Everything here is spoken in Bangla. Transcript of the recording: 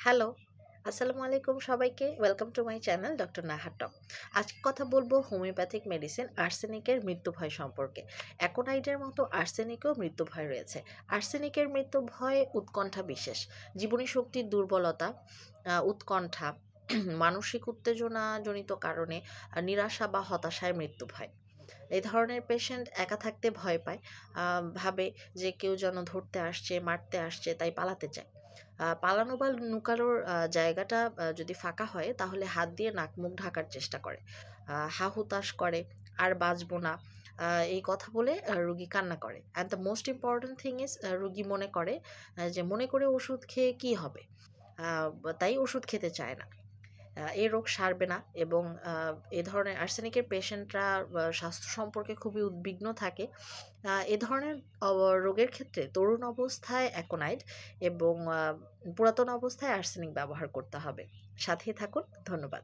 হ্যালো, আসসালামু আলাইকুম সবাইকে। Welcome to my channel doctor Nahar talk. আজকে কথা বলবো হোমিওপ্যাথিক মেডিসিন আর্সেনিকের মৃত্যু ভয় সম্পর্কে। অ্যাকোনাইডের মতো আর্সেনিকেও মৃত্যু ভয় রয়েছে। আর্সেনিকের মৃত্যু ভয় উৎকণ্ঠা বিশেষ, জীবনী শক্তির দুর্বলতা, উৎকণ্ঠা, মানসিক উত্তেজনাজনিত কারণে নিরাশা বা হতাশায় মৃত্যু ভয়। এই ধরনের পেশেন্ট একা থাকতে ভয় পায়, ভাবে যে কেউ যেন ধরতে আসছে, মারতে আসছে, তাই পালাতে চায়। পালানো বা লুকানোর জায়গাটা যদি ফাঁকা হয় তাহলে হাত দিয়ে নাক মুখ ঢাকার চেষ্টা করে, হা হুতাশ করে, আর বাঁচবো না এই কথা বলে রুগী কান্না করে। And the most important thing is, রুগী মনে করে যে মনে করে ওষুধ খেয়ে কি হবে, তাই ওষুধ খেতে চায় না। এই রোগ সারবে না এবং এ ধরনের আর্সেনিকের পেশেন্টরা স্বাস্থ্য সম্পর্কে খুবই উদ্বিগ্ন থাকে। এ ধরনের রোগের ক্ষেত্রে তরুণ অবস্থায় অ্যাকোনাইড এবং পুরাতন অবস্থায় আর্সেনিক ব্যবহার করতে হবে। সাথেই থাকুন। ধন্যবাদ।